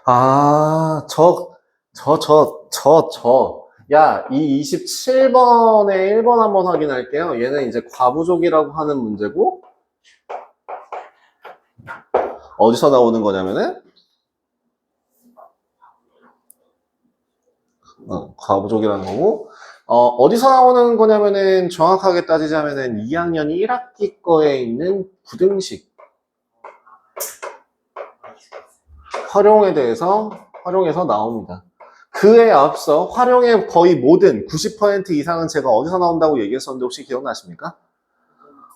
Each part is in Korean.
아, 야, 이 27번에 1번 한번 확인할게요. 얘는 이제 과부족이라고 하는 문제고, 어디서 나오는 거냐면은, 과부족이라는 거고, 어디서 나오는 거냐면은, 정확하게 따지자면은 2학년 1학기 거에 있는 부등식 활용해서 나옵니다. 그에 앞서 활용의 거의 모든 90% 이상은 제가 어디서 나온다고 얘기했었는데 혹시 기억나십니까?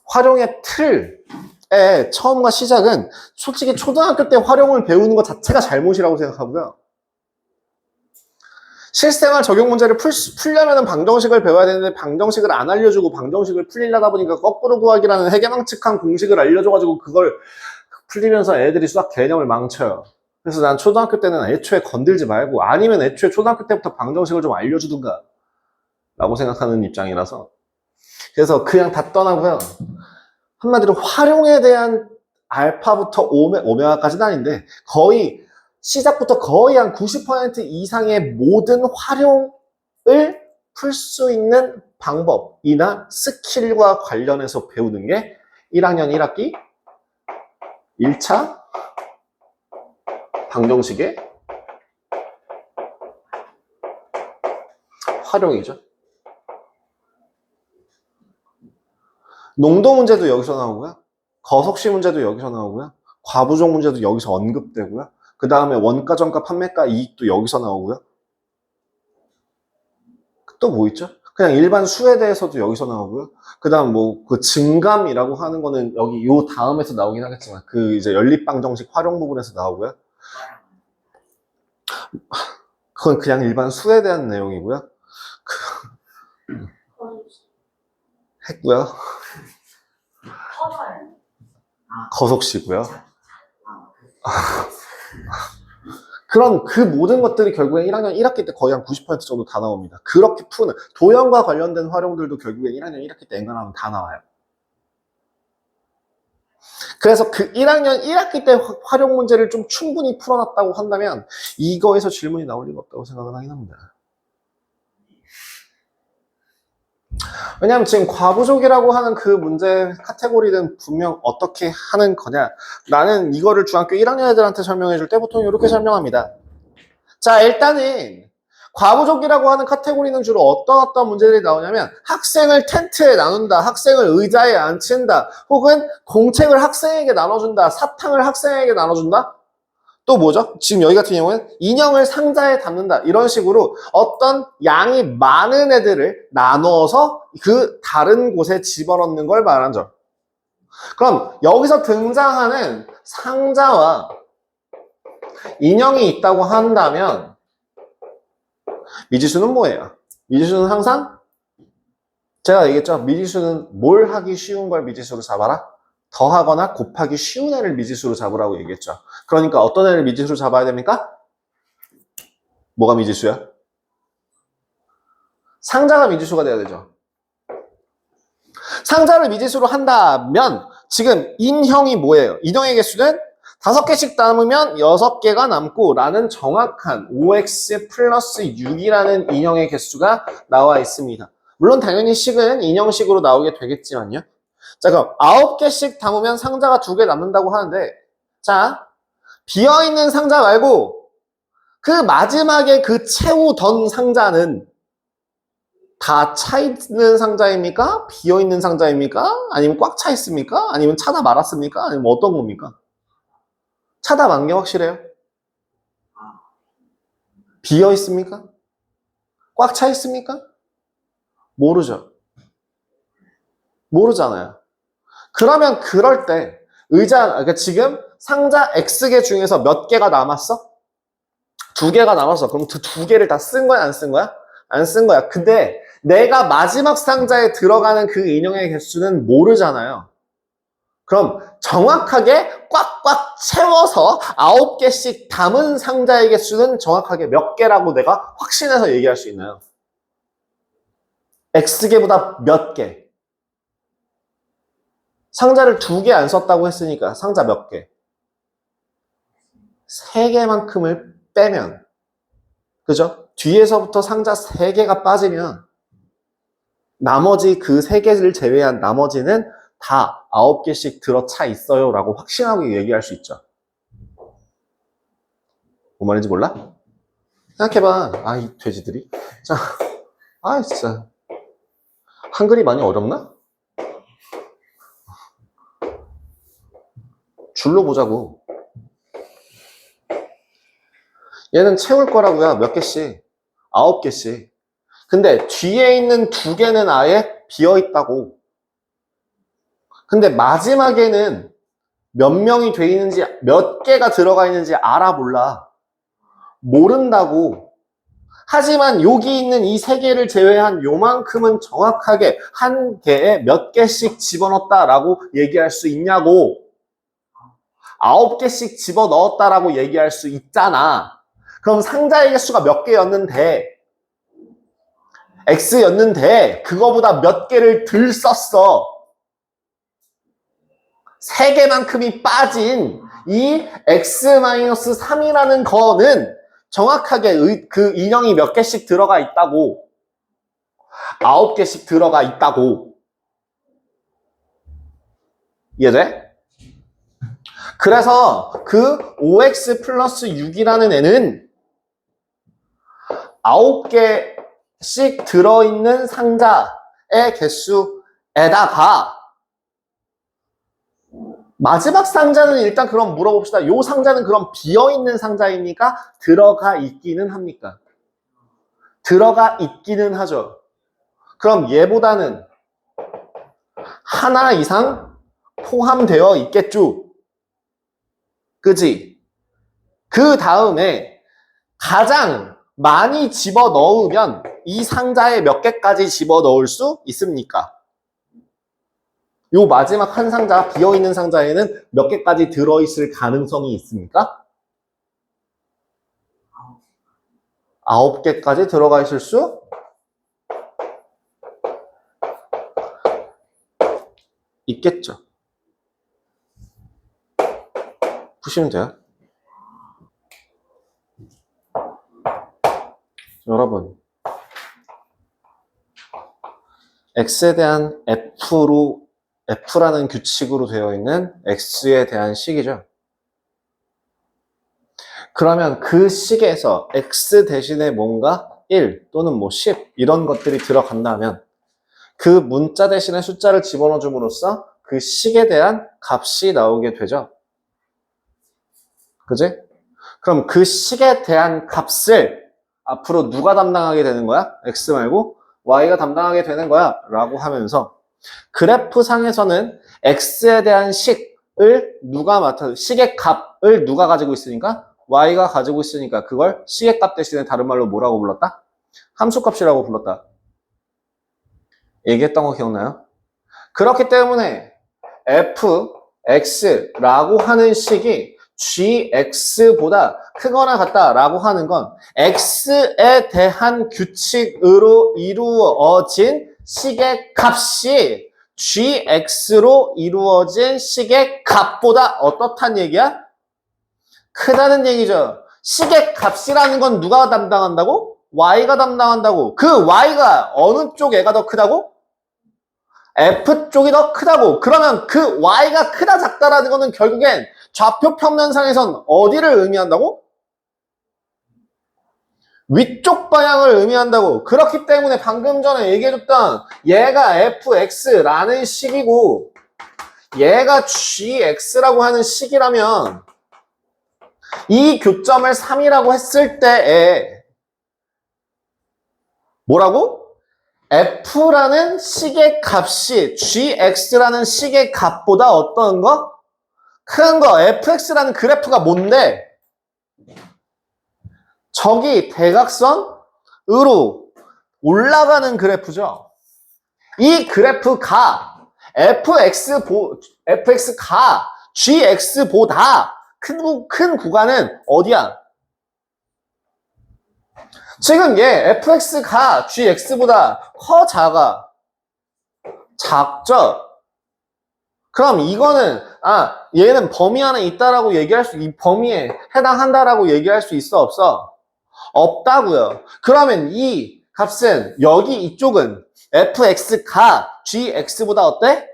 활용의 틀의 처음과 시작은 솔직히 초등학교 때 활용을 배우는 것 자체가 잘못이라고 생각하고요. 실생활 적용 문제를 풀려면 방정식을 배워야 되는데 방정식을 안 알려주고 방정식을 풀리려다 보니까 거꾸로 구하기라는 해괴망측한 공식을 알려줘가지고 그걸 풀리면서 애들이 수학 개념을 망쳐요. 그래서 난 초등학교 때는 애초에 건들지 말고 아니면 애초에 초등학교 때부터 방정식을 좀 알려주든가 라고 생각하는 입장이라서 그래서 그냥 다 떠나고요. 한마디로 활용에 대한 알파부터 오메가까지는 아닌데 거의 시작부터 거의 한 90% 이상의 모든 활용을 풀 수 있는 방법이나 스킬과 관련해서 배우는 게 1학년 1학기 1차 방정식의 활용이죠. 농도 문제도 여기서 나오고요. 거석시 문제도 여기서 나오고요. 과부족 문제도 여기서 언급되고요. 그 다음에 원가, 정가, 판매가, 이익도 여기서 나오고요. 또 뭐 있죠? 그냥 일반 수에 대해서도 여기서 나오고요. 그 다음 뭐 그 증감이라고 하는 거는 여기 요 다음에서 나오긴 하겠지만 그 이제 연립방정식 활용 부분에서 나오고요. 그건 그냥 일반 수에 대한 내용이고요. 했고요. 거석시고요. 그런 그 모든 것들이 결국엔 1학년 1학기 때 거의 한 90% 정도 다 나옵니다. 그렇게 푸는 도형과 관련된 활용들도 결국엔 1학년 1학기 때 엔간하면 다 나와요. 그래서 그 1학년 1학기 때 활용 문제를 좀 충분히 풀어놨다고 한다면 이거에서 질문이 나올 리가 없다고 생각은 하긴 합니다. 왜냐하면 지금 과부족이라고 하는 그 문제 카테고리는 분명 어떻게 하는 거냐. 나는 이거를 중학교 1학년 애들한테 설명해 줄 때 보통 이렇게 설명합니다. 자, 일단은 과부족이라고 하는 카테고리는 주로 어떤 문제들이 나오냐면 학생을 텐트에 나눈다, 학생을 의자에 앉힌다, 혹은 공책을 학생에게 나눠준다, 사탕을 학생에게 나눠준다. 또 뭐죠? 지금 여기 같은 경우는 인형을 상자에 담는다. 이런 식으로 어떤 양이 많은 애들을 나눠서 그 다른 곳에 집어넣는 걸 말하죠. 그럼 여기서 등장하는 상자와 인형이 있다고 한다면 미지수는 뭐예요? 미지수는 항상 제가 얘기했죠. 미지수는 뭘 하기 쉬운 걸 미지수로 잡아라? 더하거나 곱하기 쉬운 애를 미지수로 잡으라고 얘기했죠. 그러니까 어떤 애를 미지수로 잡아야 됩니까? 뭐가 미지수야? 상자가 미지수가 돼야 되죠. 상자를 미지수로 한다면 지금 인형이 뭐예요? 인형의 개수는 5개씩 남으면 6개가 남고 라는 정확한 5x 플러스 6이라는 인형의 개수가 나와 있습니다. 물론 당연히 식은 인형식으로 나오게 되겠지만요. 자, 그럼 9개씩 담으면 상자가 2개 남는다고 하는데 자, 비어있는 상자 말고 그 마지막에 그 채우던 상자는 다 차 있는 상자입니까? 비어 있는 상자입니까? 아니면 꽉 차 있습니까? 아니면 차다 말았습니까? 아니면 어떤 겁니까? 차다 만 게 확실해요? 비어 있습니까? 꽉 차 있습니까? 모르죠. 모르잖아요. 그러면 그럴 때 그러니까 지금 상자 X개 중에서 몇 개가 남았어? 2개가 남았어. 그럼 그 2개를 다 쓴 거야, 안 쓴 거야? 안 쓴 거야. 근데 내가 마지막 상자에 들어가는 그 인형의 개수는 모르잖아요. 그럼 정확하게 꽉꽉 채워서 9개씩 담은 상자의 개수는 정확하게 몇 개라고 내가 확신해서 얘기할 수 있나요? X개보다 몇 개? 상자를 2개 안 썼다고 했으니까 상자 몇 개? 3개만큼을 빼면, 그죠? 뒤에서부터 상자 3개가 빠지면 나머지 그 3개를 제외한 나머지는 다 9개씩 들어차 있어요 라고 확신하게 얘기할 수 있죠. 뭔 말인지 몰라? 생각해봐. 아, 이 돼지들이. 자, 아, 진짜. 한글이 많이 어렵나? 줄로 보자고. 얘는 채울 거라고요. 몇 개씩? 9개씩. 근데 뒤에 있는 2개는 아예 비어있다고. 근데 마지막에는 몇 명이 돼 있는지, 몇 개가 들어가 있는지 알아 몰라. 모른다고. 하지만 여기 있는 이 3개를 제외한 요만큼은 정확하게 한 개에 몇 개씩 집어넣었다라고 얘기할 수 있냐고. 9개씩 집어넣었다라고 얘기할 수 있잖아. 그럼 상자의 개수가 몇 개였는데, X였는데, 그거보다 몇 개를 덜 썼어. 3개만큼이 빠진 이 X-3이라는 거는 정확하게 그 인형이 몇 개씩 들어가 있다고. 9개씩 들어가 있다고. 이해돼? 그래서 그 5X 플러스 6이라는 애는 9개씩 들어있는 상자의 개수에다가 마지막 상자는 일단 그럼 물어봅시다. 요 상자는 그럼 비어있는 상자입니까? 들어가 있기는 합니까? 들어가 있기는 하죠. 그럼 얘보다는 하나 이상 포함되어 있겠죠. 그지? 그 다음에 가장 많이 집어넣으면 이 상자에 몇 개까지 집어넣을 수 있습니까? 요 마지막 한 상자, 비어있는 상자에는 몇 개까지 들어있을 가능성이 있습니까? 9개까지 들어가 있을 수 있겠죠. 푸시면 돼요. 여러분, X에 대한 F라는 규칙으로 되어 있는 X에 대한 식이죠. 그러면 그 식에서 X 대신에 뭔가 1 또는 뭐 10 이런 것들이 들어간다면 그 문자 대신에 숫자를 집어넣어 줌으로써 그 식에 대한 값이 나오게 되죠. 그지? 그럼 그 식에 대한 값을 앞으로 누가 담당하게 되는 거야? X 말고 Y가 담당하게 되는 거야 라고 하면서 그래프 상에서는 X에 대한 식을 식의 값을 누가 가지고 있으니까? Y가 가지고 있으니까 그걸 식의 값 대신에 다른 말로 뭐라고 불렀다? 함수값이라고 불렀다. 얘기했던 거 기억나요? 그렇기 때문에 fx라고 하는 식이 gx보다 크거나 같다라고 하는 건 x에 대한 규칙으로 이루어진 식의 값이 gx로 이루어진 식의 값보다 어떻단 얘기야? 크다는 얘기죠. 식의 값이라는 건 누가 담당한다고? y가 담당한다고. 그 y가 어느 쪽 애가 더 크다고? F 쪽이 더 크다고. 그러면 그 Y가 크다 작다라는 거는 결국엔 좌표 평면상에선 어디를 의미한다고? 위쪽 방향을 의미한다고. 그렇기 때문에 방금 전에 얘기해줬던 얘가 fx라는 식이고 얘가 gx라고 하는 식이라면 이 교점을 3이라고 했을 때에 뭐라고? F라는 식의 값이 gx라는 식의 값보다 어떤 거? 큰 거. fx라는 그래프가 뭔데? 저기 대각선으로 올라가는 그래프죠. 이 그래프가 fx가 gx보다 큰 구간은 어디야? 지금 얘 fx가 gx보다 커 작아? 작죠? 그럼 이거는 얘는 범위 안에 있다라고 얘기할 이 범위에 해당한다라고 얘기할 수 있어 없어? 없다고요. 그러면 이 값은 여기 이쪽은 fx가 gx보다 어때?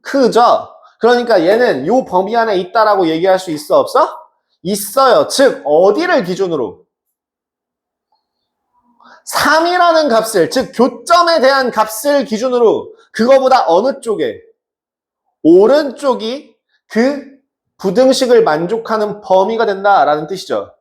크죠? 그러니까 얘는 요 범위 안에 있다라고 얘기할 수 있어 없어? 있어요. 즉 어디를 기준으로? 3이라는 값을, 즉 교점에 대한 값을 기준으로 그거보다 어느 쪽에? 오른쪽이 그 부등식을 만족하는 범위가 된다라는 뜻이죠.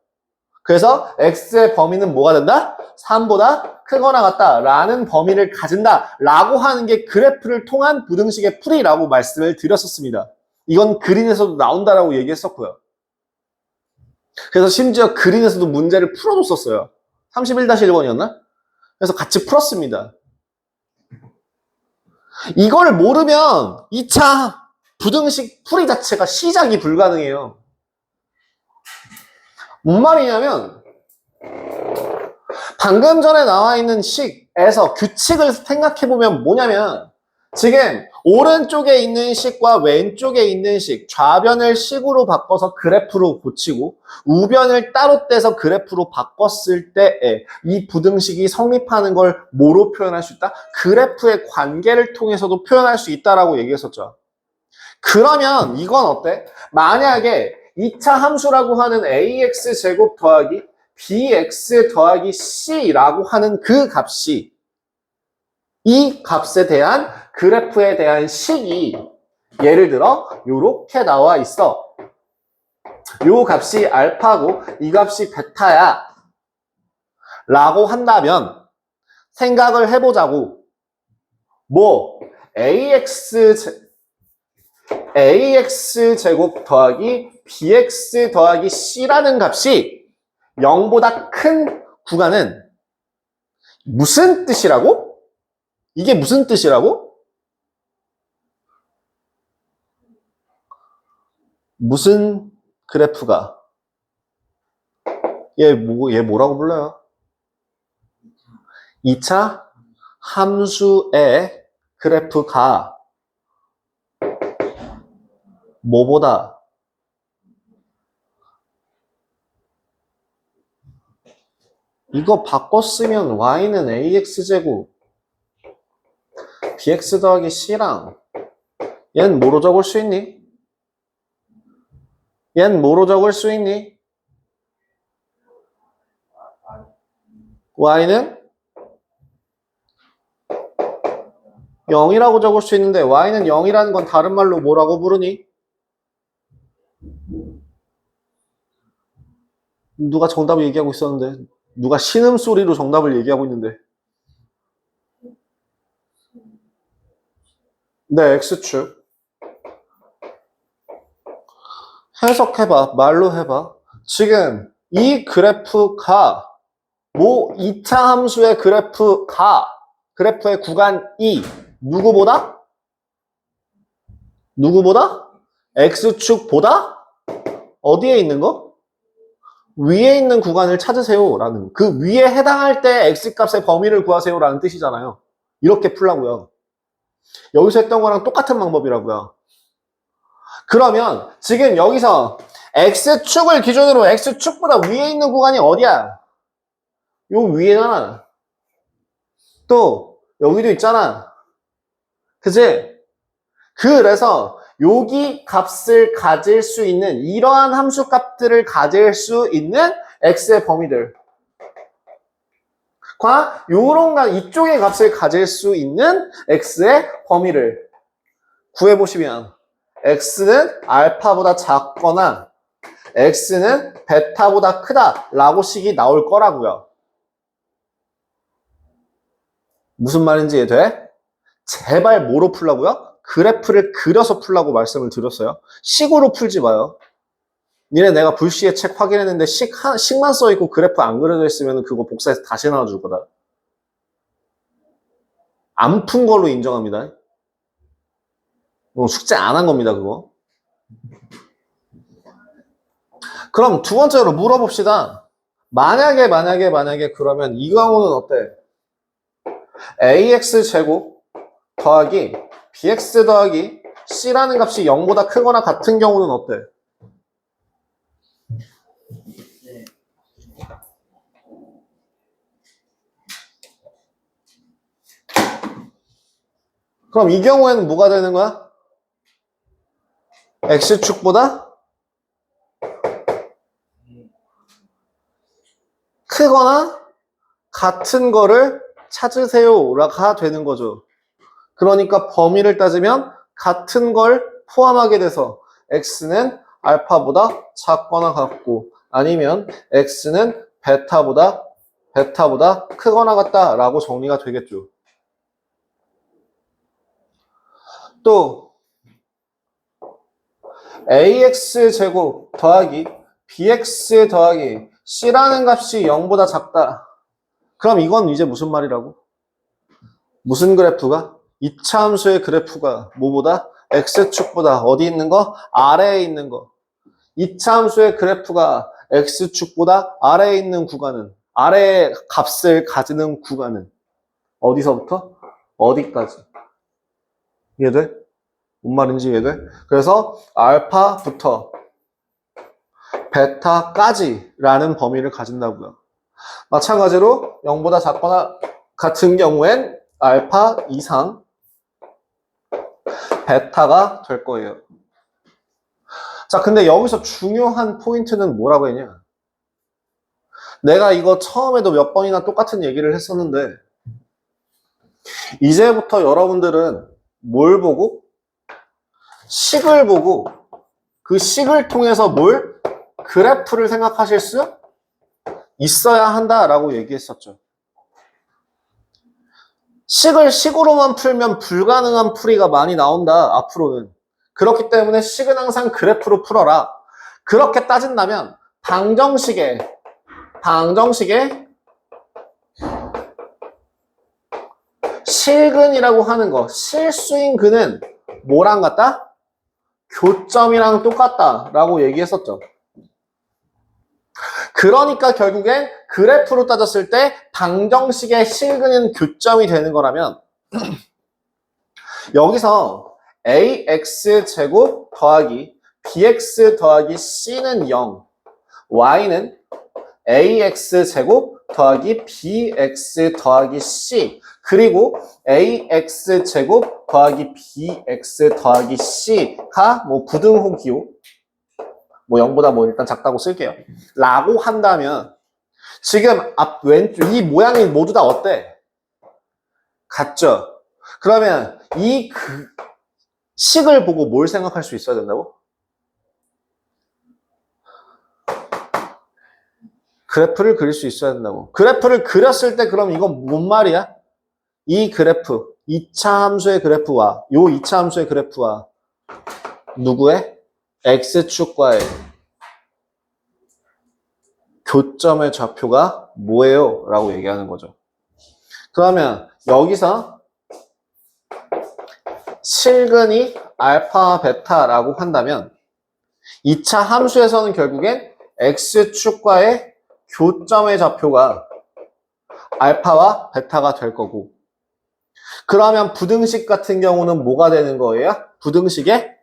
그래서 x의 범위는 뭐가 된다? 3보다 크거나 같다라는 범위를 가진다라고 하는 게 그래프를 통한 부등식의 풀이라고 말씀을 드렸었습니다. 이건 그린에서도 나온다라고 얘기했었고요. 그래서 심지어 그린에서도 문제를 풀어줬었어요. 31-1번이었나? 그래서 같이 풀었습니다. 이걸 모르면 2차 부등식 풀이 자체가 시작이 불가능해요. 뭔 말이냐면 방금 전에 나와 있는 식에서 규칙을 생각해보면 뭐냐면 지금 오른쪽에 있는 식과 왼쪽에 있는 식, 좌변을 식으로 바꿔서 그래프로 고치고 우변을 따로 떼서 그래프로 바꿨을 때에 이 부등식이 성립하는 걸 뭐로 표현할 수 있다? 그래프의 관계를 통해서도 표현할 수 있다라고 얘기했었죠. 그러면 이건 어때? 만약에 2차 함수라고 하는 ax 제곱 더하기 bx 더하기 c라고 하는 그 값이 이 값에 대한 그래프에 대한 식이 예를 들어 요렇게 나와 있어. 요 값이 알파고 이 값이 베타야 라고 한다면 생각을 해보자고. 뭐 ax 제곱 더하기 bx 더하기 c라는 값이 0보다 큰 구간은 무슨 뜻이라고? 이게 무슨 뜻이라고? 무슨 그래프가? 얘 뭐라고 불러요? 2차 함수의 그래프가 뭐보다 이거 바꿔 쓰면 y는 ax제곱 bx 더하기 c랑 얘는 뭐로 적을 수 있니? 얘는 뭐로 적을 수 있니? y는 0이라고 적을 수 있는데 y는 0이라는 건 다른 말로 뭐라고 부르니? 누가 정답을 얘기하고 있었는데 누가 신음소리로 정답을 얘기하고 있는데 네, X축 해석해봐. 말로 해봐. 지금 이 그래프가 뭐 2차 함수의 그래프의 구간 E 누구보다? X축보다 어디에 있는 거? 위에 있는 구간을 찾으세요 라는 그 위에 해당할 때 X값의 범위를 구하세요 라는 뜻이잖아요. 이렇게 풀라고요. 여기서 했던 거랑 똑같은 방법이라고요. 그러면 지금 여기서 X축을 기준으로 X축보다 위에 있는 구간이 어디야? 요 위에잖아. 또 여기도 있잖아. 그치? 그래서 여기 값을 가질 수 있는 이러한 함수 값들을 가질 수 있는 X의 범위들 과 요런 이쪽의 값을 가질 수 있는 X의 범위를 구해보시면 X는 알파보다 작거나 X는 베타보다 크다 라고 식이 나올 거라고요. 무슨 말인지 이해돼? 제발 뭐로 풀라고요? 그래프를 그려서 풀라고 말씀을 드렸어요. 식으로 풀지 마요. 니네 내가 불시에 책 확인했는데 식만 써있고 그래프 안 그려져 있으면 그거 복사해서 다시 나눠줄 거다. 안 푼 걸로 인정합니다. 숙제 안 한 겁니다, 그거. 그럼 두 번째로 물어봅시다. 만약에 그러면 이 경우는 어때? ax 제곱 더하기 bx 더하기 C라는 값이 0보다 크거나 같은 경우는 어때? 네. 그럼 이 경우에는 뭐가 되는 거야? X축보다 크거나 같은 거를 찾으세요가 되는 거죠. 그러니까 범위를 따지면 같은 걸 포함하게 돼서 X는 알파보다 작거나 같고 아니면 X는 베타보다 크거나 같다라고 정리가 되겠죠. 또 AX제곱 더하기 BX 더하기 C라는 값이 0보다 작다. 그럼 이건 이제 무슨 말이라고? 무슨 그래프가? 2차 함수의 그래프가 뭐보다? X축보다 어디 있는 거? 아래에 있는 거. 2차 함수의 그래프가 X축보다 아래에 있는 구간은 아래의 값을 가지는 구간은 어디서부터? 어디까지? 이해돼? 뭔 말인지 이해돼? 그래서 알파부터 베타까지라는 범위를 가진다고요. 마찬가지로 0보다 작거나 같은 경우엔 알파 이상 베타가 될 거예요. 자, 근데 여기서 중요한 포인트는 뭐라고 했냐? 내가 이거 처음에도 몇 번이나 똑같은 얘기를 했었는데 이제부터 여러분들은 뭘 보고? 식을 보고 그 식을 통해서 뭘? 그래프를 생각하실 수 있어야 한다라고 얘기했었죠. 식을 식으로만 풀면 불가능한 풀이가 많이 나온다, 앞으로는. 그렇기 때문에 식은 항상 그래프로 풀어라. 그렇게 따진다면 방정식에 실근이라고 하는 거, 실수인 근은 뭐랑 같다? 교점이랑 똑같다라고 얘기했었죠. 그러니까 결국엔 그래프로 따졌을 때 방정식의 실근은 교점이 되는 거라면 여기서 AX제곱 더하기 BX 더하기 C는 0, Y는 AX제곱 더하기 BX 더하기 C 그리고 AX제곱 더하기 BX 더하기 C가 뭐 부등호기호 뭐 0보다 뭐 일단 작다고 쓸게요. 라고 한다면 지금 앞 왼쪽 이 모양이 모두 다 어때? 같죠? 그러면 이 식을 보고 뭘 생각할 수 있어야 된다고? 그래프를 그릴 수 있어야 된다고. 그래프를 그렸을 때 그럼 이건 뭔 말이야? 이 그래프, 2차 함수의 그래프와 요 2차 함수의 그래프와 누구의? X축과의 교점의 좌표가 뭐예요? 라고 얘기하는 거죠. 그러면 여기서 실근이 알파, 베타라고 한다면 2차 함수에서는 결국엔 X축과의 교점의 좌표가 알파와 베타가 될 거고 그러면 부등식 같은 경우는 뭐가 되는 거예요? 부등식의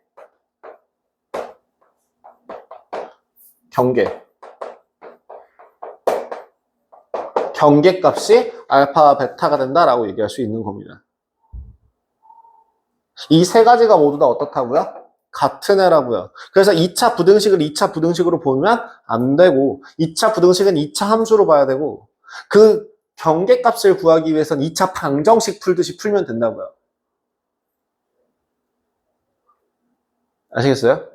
경계값이 알파와 베타가 된다라고 얘기할 수 있는 겁니다. 이 세 가지가 모두 다 어떻다고요? 같은 애라고요. 그래서 2차 부등식을 2차 부등식으로 보면 안 되고 2차 부등식은 2차 함수로 봐야 되고 그 경계값을 구하기 위해서는 2차 방정식 풀듯이 풀면 된다고요. 아시겠어요?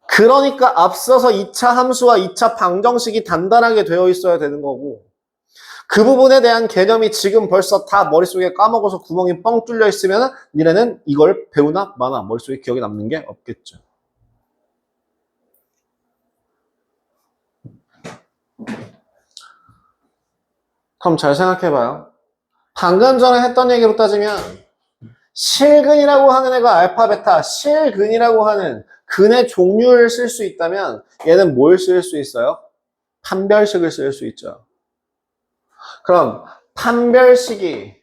그러니까 앞서서 2차 함수와 2차 방정식이 단단하게 되어 있어야 되는 거고 그 부분에 대한 개념이 지금 벌써 다 머릿속에 까먹어서 구멍이 뻥 뚫려 있으면 니네는 이걸 배우나 마나 머릿속에 기억에 남는 게 없겠죠. 그럼 잘 생각해봐요. 방금 전에 했던 얘기로 따지면 실근이라고 하는 애가 알파, 베타, 실근이라고 하는 근의 종류를 쓸 수 있다면 얘는 뭘 쓸 수 있어요? 판별식을 쓸 수 있죠. 그럼 판별식이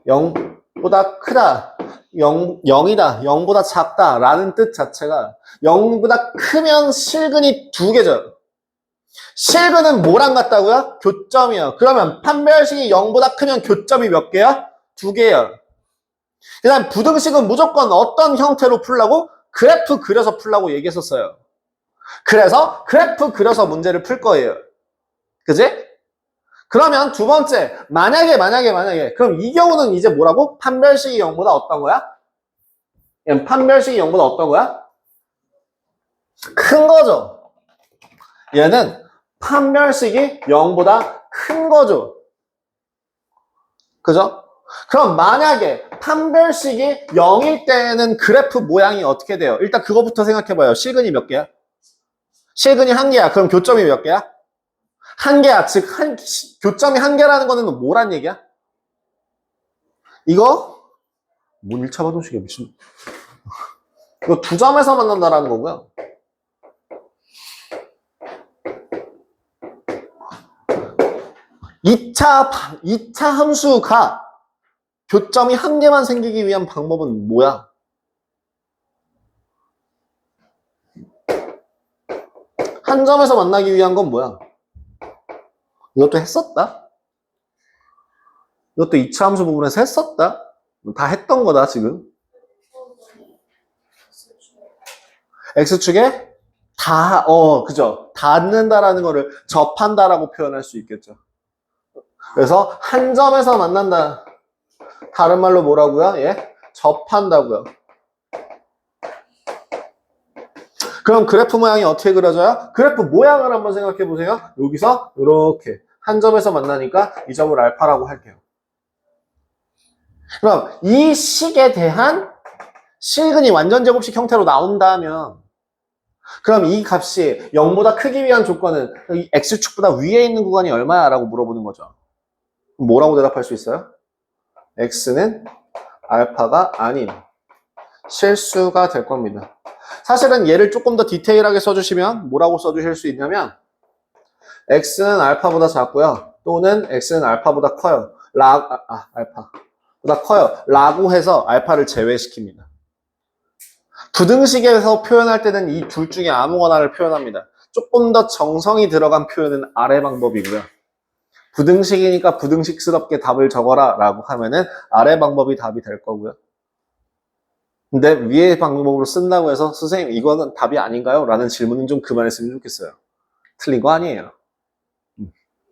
0보다 크다. 0이다, 0보다 작다 라는 뜻 자체가 0보다 크면 실근이 두 개죠. 실근은 뭐랑 같다고요? 교점이요. 그러면 판별식이 0보다 크면 교점이 몇 개야? 두 개요. 그 다음 부등식은 무조건 어떤 형태로 풀라고? 그래프 그려서 풀라고 얘기했었어요. 그래서 그래프 그려서 문제를 풀 거예요. 그지? 그러면 두 번째, 만약에 그럼 이 경우는 이제 뭐라고? 판별식이 0보다 어떤 거야? 판별식이 0보다 어떤 거야? 큰 거죠. 얘는 판별식이 0보다 큰 거죠. 그죠? 그럼 만약에 판별식이 0일 때는 그래프 모양이 어떻게 돼요? 일단 그거부터 생각해봐요. 실근이 몇 개야? 실근이 한 개야. 그럼 교점이 몇 개야? 한 개야. 즉, 교점이 한 개라는 거는 뭐란 얘기야? 이거? 뭔 1차 방정식이야, 미친. 이거 두 점에서 만난다라는 거고요. 2차 함수가 교점이 한 개만 생기기 위한 방법은 뭐야? 한 점에서 만나기 위한 건 뭐야? 이것도 했었다? 이것도 2차 함수 부분에서 했었다? 다 했던 거다, 지금. X축에 그죠. 닿는다라는 거를 접한다라고 표현할 수 있겠죠. 그래서 한 점에서 만난다. 다른 말로 뭐라고요? 예? 접한다고요. 그럼 그래프 모양이 어떻게 그려져요? 그래프 모양을 한번 생각해 보세요. 여기서 이렇게 한 점에서 만나니까 이 점을 알파라고 할게요. 그럼 이 식에 대한 실근이 완전 제곱식 형태로 나온다면 그럼 이 값이 0보다 크기 위한 조건은 이 x축보다 위에 있는 구간이 얼마야? 라고 물어보는 거죠. 뭐라고 대답할 수 있어요? x는 알파가 아닌 실수가 될 겁니다. 사실은 얘를 조금 더 디테일하게 써주시면 뭐라고 써주실 수 있냐면 x는 알파보다 작고요. 또는 x는 알파보다 커요. 알파보다 커요. 라고 해서 알파를 제외시킵니다. 부등식에서 표현할 때는 이 둘 중에 아무거나를 표현합니다. 조금 더 정성이 들어간 표현은 아래 방법이고요. 부등식이니까 부등식스럽게 답을 적어라 라고 하면은 아래 방법이 답이 될 거고요. 근데 위의 방법으로 쓴다고 해서 선생님 이거는 답이 아닌가요? 라는 질문은 좀 그만했으면 좋겠어요. 틀린 거 아니에요.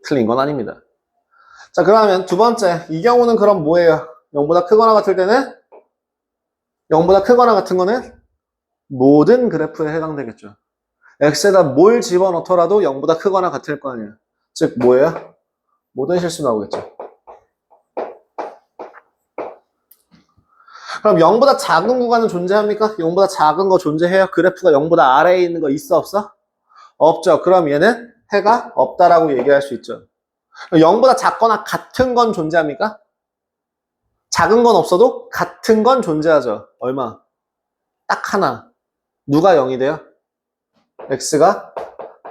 틀린 건 아닙니다. 자, 그러면 두 번째, 이 경우는 그럼 뭐예요? 0보다 크거나 같을 때는 0보다 크거나 같은 거는 모든 그래프에 해당되겠죠. x에다 뭘 집어넣더라도 0보다 크거나 같을 거 아니에요. 즉 뭐예요? 모든 실수 나오겠죠. 그럼 0보다 작은 구간은 존재합니까? 0보다 작은 거 존재해요? 그래프가 0보다 아래에 있는 거 있어 없어? 없죠. 그럼 얘는 해가 없다라고 얘기할 수 있죠. 0보다 작거나 같은 건 존재합니까? 작은 건 없어도 같은 건 존재하죠. 얼마? 딱 하나. 누가 0이 돼요? x가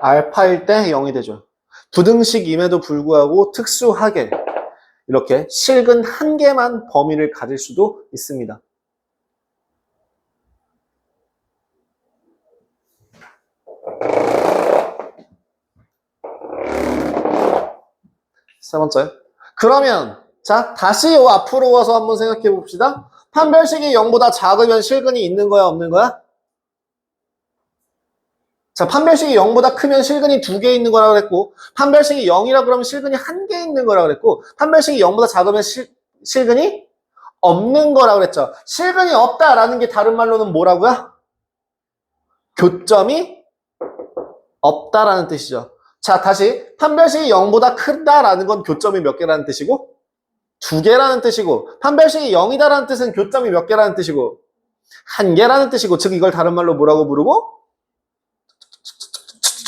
알파일 때 0이 되죠. 부등식임에도 불구하고 특수하게 이렇게 실근 한 개만 범위를 가질 수도 있습니다. 세 번째. 그러면 자 다시 앞으로 와서 한번 생각해 봅시다. 판별식이 0보다 작으면 실근이 있는 거야 없는 거야? 자, 판별식이 0보다 크면 실근이 2개 있는 거라 그랬고 판별식이 0이라 그러면 실근이 1개 있는 거라 그랬고 판별식이 0보다 작으면 실근이 없는 거라 그랬죠. 실근이 없다라는 게 다른 말로는 뭐라고요? 교점이 없다라는 뜻이죠. 자, 다시 판별식이 0보다 크다라는 건 교점이 몇 개라는 뜻이고 2개라는 뜻이고 판별식이 0이다라는 뜻은 교점이 몇 개라는 뜻이고 1개라는 뜻이고 즉 이걸 다른 말로 뭐라고 부르고?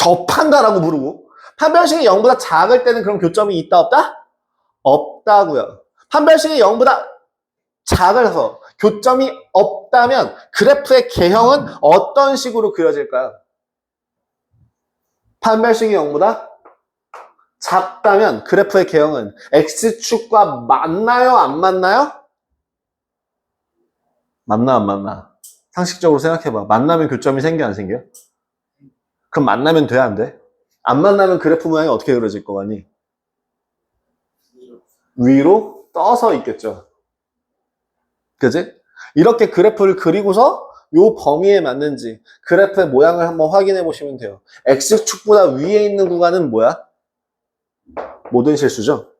접한다라고 부르고 판별식이 0보다 작을 때는 그럼 교점이 있다 없다? 없다고요. 판별식이 0보다 작아서 교점이 없다면 그래프의 개형은 어떤 식으로 그려질까요? 판별식이 0보다 작다면 그래프의 개형은 X축과 맞나요? 안 맞나요? 만나 안 만나? 상식적으로 생각해봐. 만나면 교점이 생겨 안 생겨? 그럼 만나면 돼 안 돼? 안 만나면 그래프 모양이 어떻게 그려질 거 같니? 위로 떠서 있겠죠. 그지? 이렇게 그래프를 그리고서 요 범위에 맞는지 그래프의 모양을 한번 확인해 보시면 돼요. X축보다 위에 있는 구간은 뭐야? 모든 실수죠?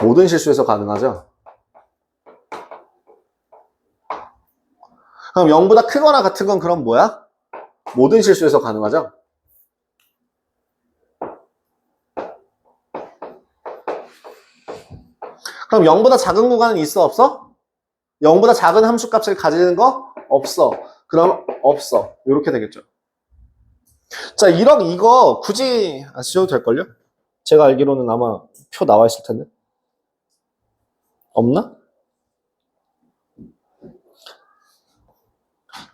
모든 실수에서 가능하죠? 그럼 0보다 크거나 같은 건 그럼 뭐야? 모든 실수에서 가능하죠? 그럼 0보다 작은 구간은 있어 없어? 0보다 작은 함수값을 가지는 거? 없어. 그럼 없어. 이렇게 되겠죠. 자, 이거 굳이 안 쓰셔도 될걸요? 제가 알기로는 아마 표 나와 있을 텐데. 없나?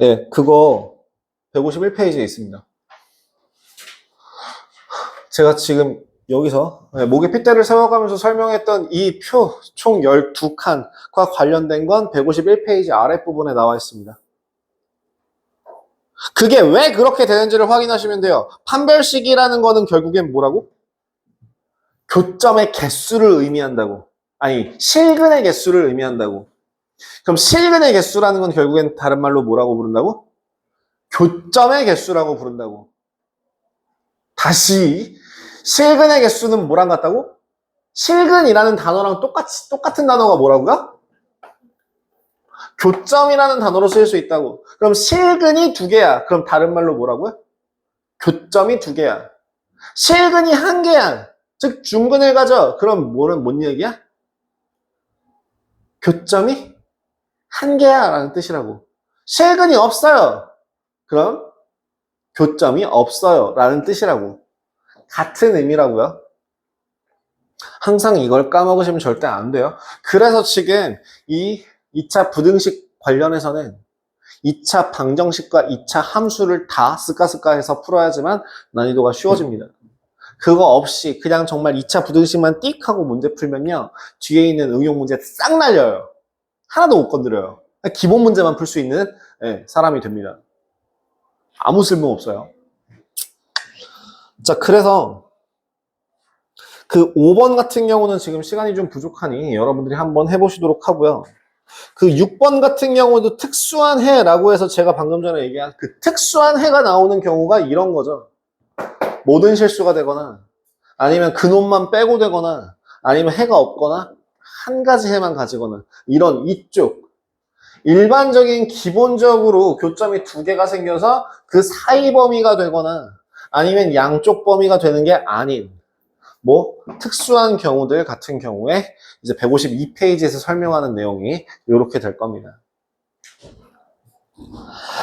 예, 그거 151페이지에 있습니다. 제가 지금 여기서 목에 핏대를 세워가면서 설명했던 이 표 총 12칸과 관련된 건 151페이지 아랫부분에 나와 있습니다. 그게 왜 그렇게 되는지를 확인하시면 돼요. 판별식이라는 거는 결국엔 뭐라고? 교점의 개수를 의미한다고. 아니, 실근의 개수를 의미한다고. 그럼 실근의 개수라는 건 결국엔 다른 말로 뭐라고 부른다고? 교점의 개수라고 부른다고. 다시 실근의 개수는 뭐랑 같다고? 실근이라는 단어랑 똑같은 단어가 뭐라고요? 교점이라는 단어로 쓸 수 있다고. 그럼 실근이 2개야. 그럼 다른 말로 뭐라고요? 교점이 2개야. 실근이 1개야. 즉 중근을 가져. 그럼 뭔 얘기야? 교점이 1개야 라는 뜻이라고. 실근이 없어요. 그럼 교점이 없어요 라는 뜻이라고. 같은 의미라고요. 항상 이걸 까먹으시면 절대 안 돼요. 그래서 지금 이 2차 부등식 관련해서는 2차 방정식과 2차 함수를 다 스까스까해서 풀어야지만 난이도가 쉬워집니다. 그거 없이 그냥 정말 2차 부등식만 띡 하고 문제 풀면요. 뒤에 있는 응용 문제 싹 날려요. 하나도 못 건드려요. 기본 문제만 풀 수 있는 사람이 됩니다. 아무 쓸모 없어요. 자, 그래서 그 5번 같은 경우는 지금 시간이 좀 부족하니 여러분들이 한번 해보시도록 하고요. 그 6번 같은 경우도 특수한 해라고 해서 제가 방금 전에 얘기한 그 특수한 해가 나오는 경우가 이런 거죠. 모든 실수가 되거나 아니면 근원만 빼고 되거나 아니면 해가 없거나 한 가지 해만 가지거나 이런 이쪽 일반적인 기본적으로 교점이 2개가 생겨서 그 사이 범위가 되거나 아니면 양쪽 범위가 되는 게 아닌 특수한 경우들 같은 경우에 이제 152페이지에서 설명하는 내용이 이렇게 될 겁니다.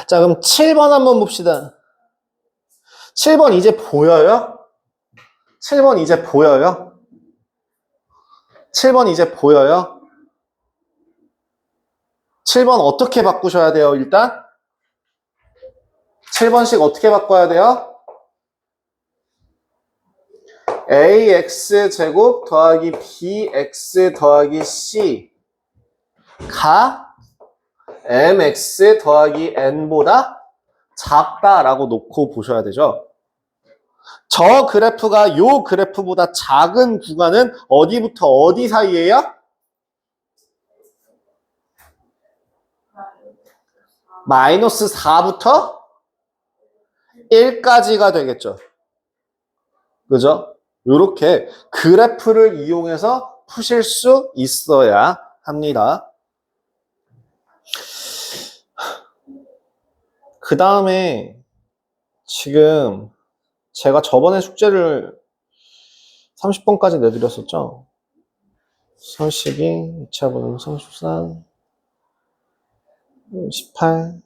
자, 그럼 7번 한번 봅시다. 7번 이제 보여요? 7번 이제 보여요? 7번 이제 보여요? 7번 어떻게 바꾸셔야 돼요, 일단? 7번씩 어떻게 바꿔야 돼요? ax제곱 더하기 bx 더하기 c가 mx 더하기 n보다 작다라고 놓고 보셔야 되죠. 저 그래프가 요 그래프보다 작은 구간은 어디부터 어디 사이에요? 마이너스 4부터 1까지가 되겠죠. 그죠? 요렇게 그래프를 이용해서 푸실 수 있어야 합니다. 그 다음에 지금 제가 저번에 숙제를 30번까지 내드렸었죠. 32, 2차 분은 33, 18.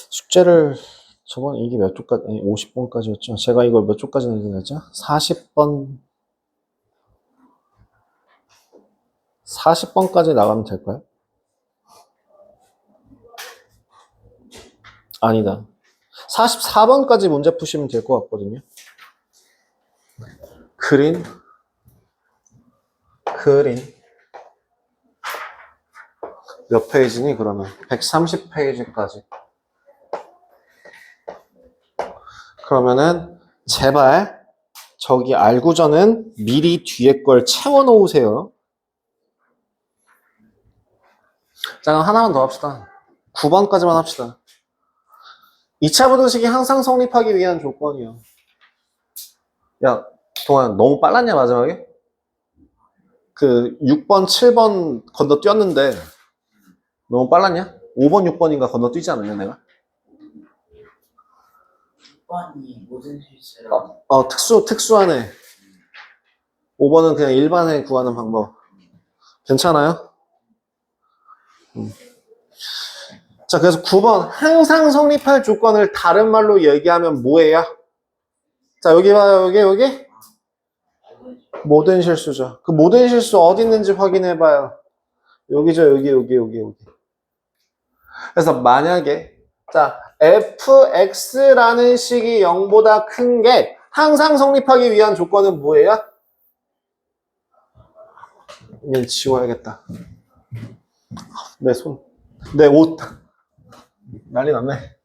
숙제를 저번에 이게 몇 쪽까지, 50번까지였죠. 제가 이걸 몇 쪽까지 내드렸죠? 40번까지 나가면 될까요? 아니다. 44번까지 문제 푸시면 될 것 같거든요. 그린. 몇 페이지니, 그러면? 130페이지까지. 그러면은, 제발, 저기 알고전은 미리 뒤에 걸 채워놓으세요. 자, 그럼 하나만 더 합시다. 9번까지만 합시다. 2차 부등식이 항상 성립하기 위한 조건이요. 야, 동안 너무 빨랐냐, 마지막에? 그 6번, 7번 건너뛰었는데 너무 빨랐냐? 5번, 6번인가 건너뛰지 않았냐, 내가? 6번이 모든 실수로 특수하네. 5번은 그냥 일반에 구하는 방법. 괜찮아요? 자, 그래서 9번 항상 성립할 조건을 다른 말로 얘기하면 뭐예요? 자, 여기 봐요. 여기 모든 실수죠. 그 모든 실수 어디 있는지 확인해 봐요. 여기죠. 여기. 그래서 만약에 자, fx라는 식이 0보다 큰 게 항상 성립하기 위한 조건은 뭐예요? 얘 지워야겠다. 내 손, 내 옷. 난리 났네.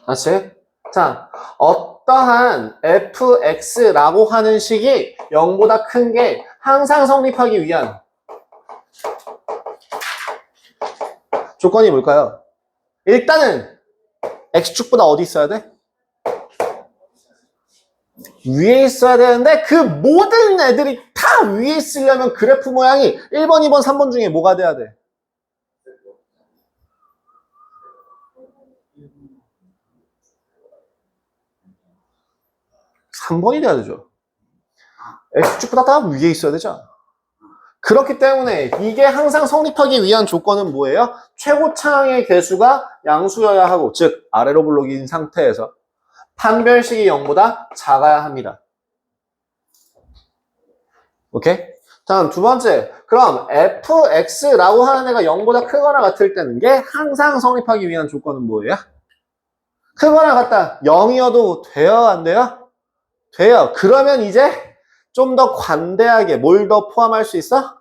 다시. 자, 어떠한 fx라고 하는 식이 0보다 큰 게 항상 성립하기 위한 조건이 뭘까요? 일단은 x축보다 어디 있어야 돼? 위에 있어야 되는데 그 모든 애들이 다 위에 있으려면 그래프 모양이 1번, 2번, 3번 중에 뭐가 돼야 돼? 3번이 돼야 되죠. x축보다 다 위에 있어야 되죠. 그렇기 때문에 이게 항상 성립하기 위한 조건은 뭐예요? 최고차항의 개수가 양수여야 하고, 즉 아래로 블록인 상태에서 판별식이 0보다 작아야 합니다. 오케이? 다음 두 번째, 그럼 fx라고 하는 애가 0보다 크거나 같을 때는 게 항상 성립하기 위한 조건은 뭐예요? 크거나 같다. 0이어도 돼요? 안 돼요? 돼요. 그러면 이제 좀 더 관대하게 뭘 더 포함할 수 있어?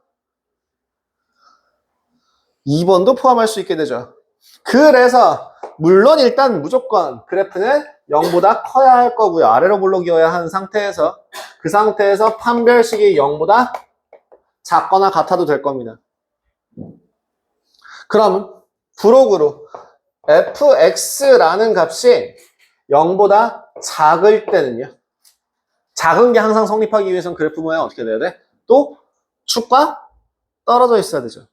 2번도 포함할 수 있게 되죠. 그래서 물론 일단 무조건 그래프는 0보다 커야 할 거고요. 아래로 블록이어야 하는 상태에서 그 상태에서 판별식이 0보다 작거나 같아도 될 겁니다. 그럼 부록으로 fx라는 값이 0보다 작을 때는요. 작은 게 항상 성립하기 위해서는 그래프 모양 어떻게 돼야 돼? 또 축과 떨어져 있어야 되죠.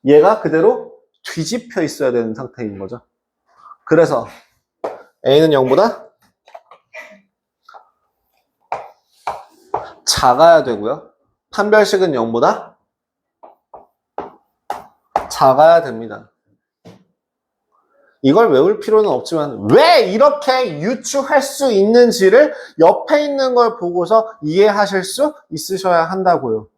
얘가 그대로 뒤집혀 있어야 되는 상태인 거죠. 그래서 a는 0보다 작아야 되고요. 판별식은 0보다 작아야 됩니다. 이걸 외울 필요는 없지만 왜 이렇게 유추할 수 있는지를 옆에 있는 걸 보고서 이해하실 수 있으셔야 한다고요.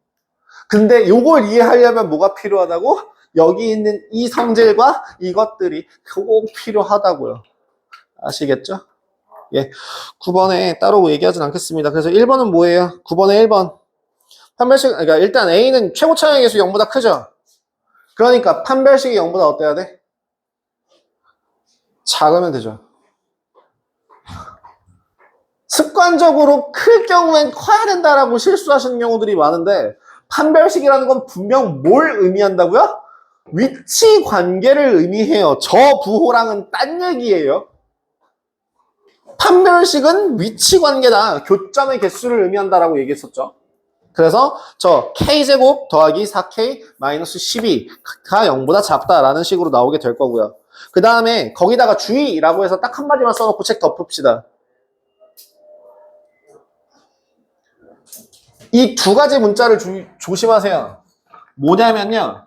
근데 이걸 이해하려면 뭐가 필요하다고? 여기 있는 이 성질과 이것들이 꼭 필요하다고요. 아시겠죠? 예, 9번에 따로 얘기하진 않겠습니다. 그래서 1번은 뭐예요? 9번에 1번. 판별식, 그러니까 일단 A는 최고차항의 개수 0보다 크죠? 그러니까 판별식이 0보다 어때야 돼? 작으면 되죠. 습관적으로 클 경우엔 커야 된다라고 실수하시는 경우들이 많은데 판별식이라는 건 분명 뭘 의미한다고요? 위치 관계를 의미해요. 저 부호랑은 딴 얘기예요. 판별식은 위치 관계다. 교점의 개수를 의미한다라고 얘기했었죠. 그래서 저 k제곱 더하기 4k 마이너스 12가 0보다 작다라는 식으로 나오게 될 거고요. 그 다음에 거기다가 주의라고 해서 딱 한마디만 써놓고 책 덮읍시다. 이 두 가지 문자를 조심하세요. 뭐냐면요.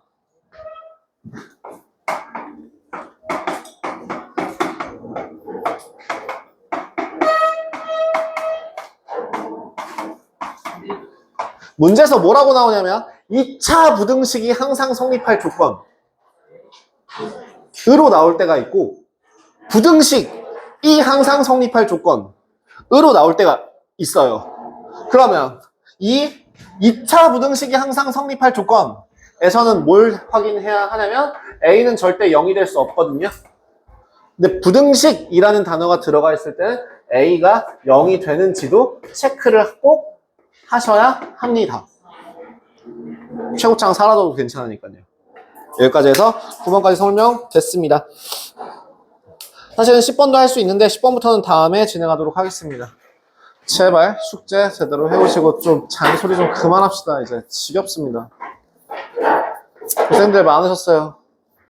문제에서 뭐라고 나오냐면 2차 부등식이 항상 성립할 조건으로 나올 때가 있고 부등식이 항상 성립할 조건으로 나올 때가 있어요. 그러면 이 2차 부등식이 항상 성립할 조건에서는 뭘 확인해야 하냐면 A는 절대 0이 될 수 없거든요. 근데 부등식이라는 단어가 들어가 있을 때는 A가 0이 되는지도 체크를 꼭 하셔야 합니다. 최고창 사라져도 괜찮으니까요. 여기까지 해서 9번까지 설명됐습니다. 사실은 10번도 할 수 있는데 10번부터는 다음에 진행하도록 하겠습니다. 제발 숙제 제대로 해오시고 좀 잔소리 좀 그만합시다. 이제 지겹습니다. 고생들 많으셨어요.